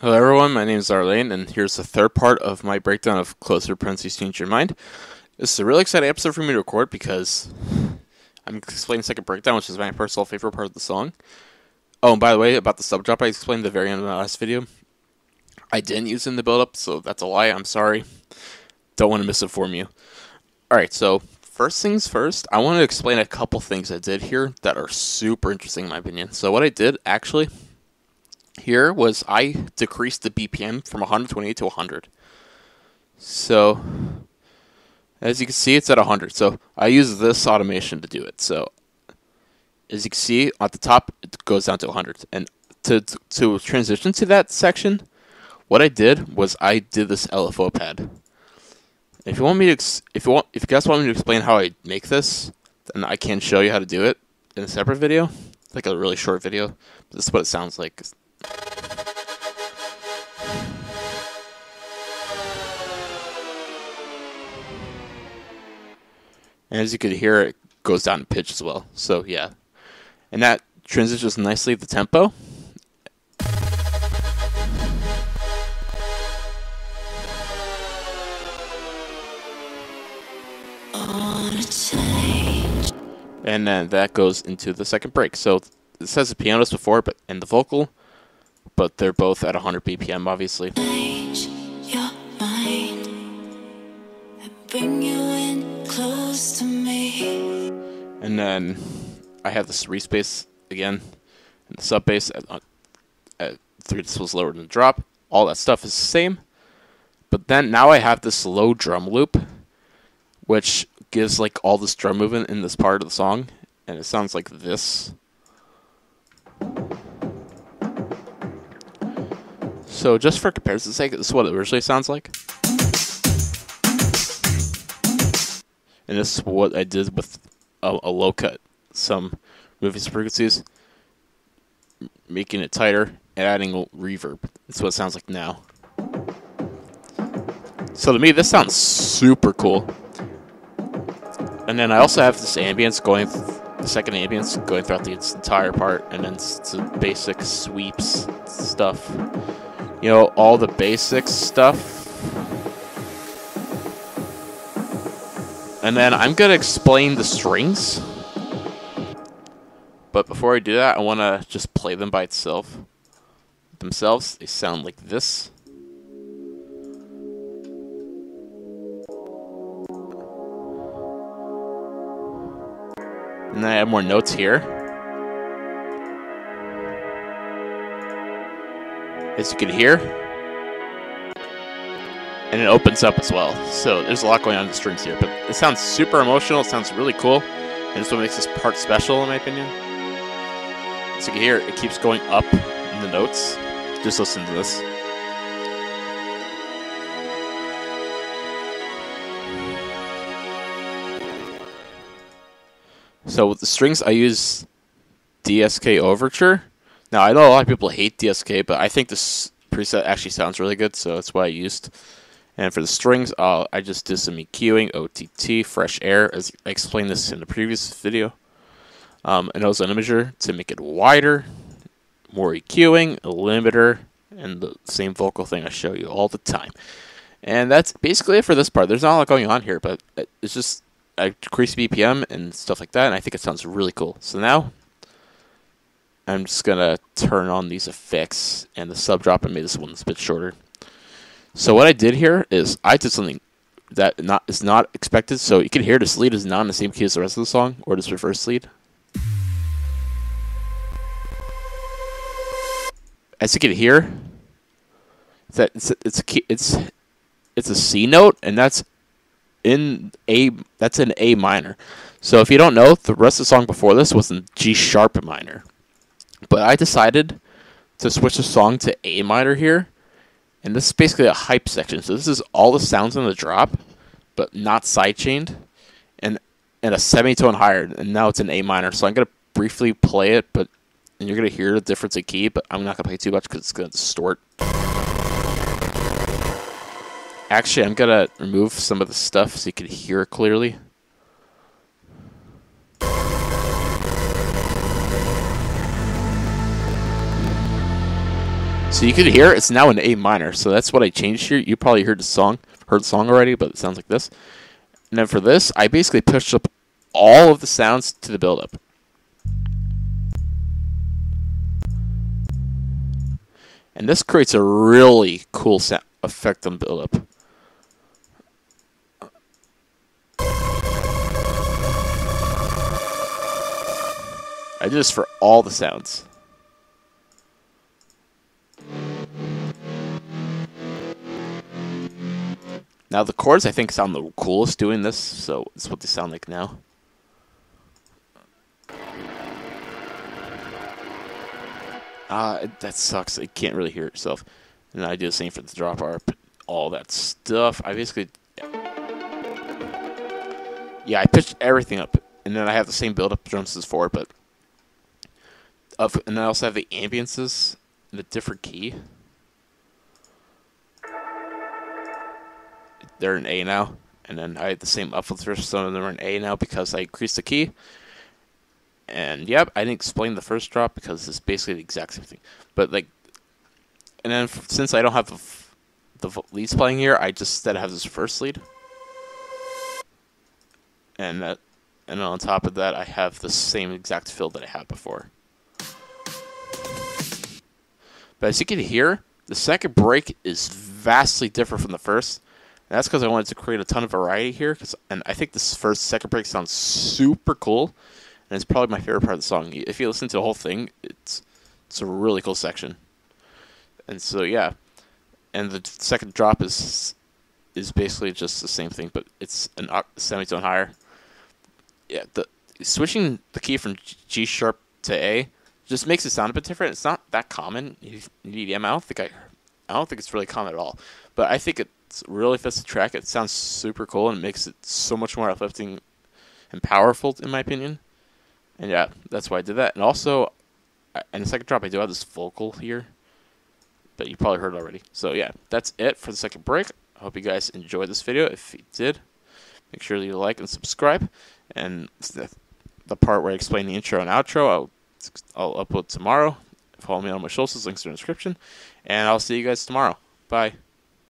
Hello everyone, my name is Arlane, and here's the third part of my breakdown of Closer Parentheses Change Your Mind. This is a really exciting episode for me to record because I'm explaining the second breakdown, which is my personal favorite part of the song. Oh, and by the way, about the sub drop I explained at the very end of my last video, I didn't use it in the build-up, so that's a lie, I'm sorry. Don't want to misinform you. Alright, so first things first, I want to explain a couple things I did here that are super interesting in my opinion. So what I did, actually, here was I decreased the BPM from 128 to 100. So, as you can see, it's at 100. So, I use this automation to do it. So, as you can see, at the top, it goes down to 100. And to transition to that section, what I did was I did this LFO pad. If you want me to, if you guys want me to explain how I make this, then I can show you how to do it in a separate video, like a really short video. But this is what it sounds like. And as you can hear, it goes down in pitch as well. So yeah, and that transitions nicely the tempo. And then that goes into the second break. So it says the pianist before, and the vocal, but they're both at 100 BPM, obviously. Change your mind and bring you in close to me. And then I have this respace again, and the sub bass at 3 decibels lower than the drop. All that stuff is the same. But then now I have this low drum loop, which gives like all this drum movement in this part of the song, and it sounds like this. So just for comparison's sake, this is what it originally sounds like. And this is what I did with a low cut, some moving frequencies, making it tighter, and adding reverb. That's what it sounds like now. So to me, this sounds super cool. And then I also have this ambience going, the second ambience going throughout the entire part, and then some basic sweeps stuff. You know, all the basic stuff. And then I'm going to explain the strings. But before I do that, I want to just play them by itself. Themselves, they sound like this. And then I have more notes here. As you can hear. And it opens up as well. So there's a lot going on in the strings here. But it sounds super emotional. It sounds really cool. And it's what makes this part special, in my opinion. As you can hear, it keeps going up in the notes. Just listen to this. So with the strings, I use DSK Overture. Now, I know a lot of people hate DSK, but I think this preset actually sounds really good, so that's what I used. And for the strings, I just did some EQing, OTT, fresh air, as I explained this in the previous video. And also an imager to make it wider, more EQing, a limiter, and the same vocal thing I show you all the time. And that's basically it for this part. There's not a lot going on here, but it's just I decrease BPM and stuff like that, and I think it sounds really cool. So now I'm just gonna turn on these effects and the sub drop and made this one a bit shorter. So what I did here is I did something that is not expected. So you can hear this lead is not in the same key as the rest of the song, or this reverse lead. As you can hear, that it's a C note, and that's in A minor. So if you don't know, the rest of the song before this was in G sharp minor. But I decided to switch the song to A minor here. And this is basically a hype section. So this is all the sounds in the drop, but not sidechained. And a semitone higher. And now it's in A minor. So I'm going to briefly play it, and you're going to hear the difference in key, but I'm not going to play too much because it's going to distort. Actually, I'm going to remove some of the stuff so you can hear it clearly. So you can hear it's now in A minor. So that's what I changed here. You probably heard the song already, but it sounds like this. And then for this, I basically pushed up all of the sounds to the build-up. And this creates a really cool sound effect on build-up. I did this for all the sounds. Now the chords I think sound the coolest doing this, so it's what they sound like now. That sucks. You can't really hear it yourself. And I do the same for the drop arp, all that stuff. I basically, yeah, I pitched everything up, and then I have the same build-up drums as before, but and I also have the ambiances in a different key. They're in A now, and then I had the same upfilters. Some of them are in A now because I increased the key. And yep, I didn't explain the first drop because it's basically the exact same thing. But like, and then since I don't have the leads playing here, I just instead have this first lead, and on top of that, I have the same exact fill that I had before. But as you can hear, the second break is vastly different from the first. And that's because I wanted to create a ton of variety here. And I think this second break sounds super cool. And it's probably my favorite part of the song. If you listen to the whole thing, it's a really cool section. And so yeah, and the second drop is basically just the same thing, but it's an semitone higher. Yeah, switching the key from G sharp to A just makes it sound a bit different. It's not that common in EDM. I don't think it's really common at all. But I think it really fits the track. It sounds super cool and it makes it so much more uplifting and powerful, in my opinion. And yeah, that's why I did that. And also, in the second drop, I do have this vocal here, but you probably heard it already. So yeah, that's it for the second break. I hope you guys enjoyed this video. If you did, make sure you like and subscribe. And the part where I explain the intro and outro, I'll upload tomorrow. Follow me on my socials, links in the description. And I'll see you guys tomorrow. Bye.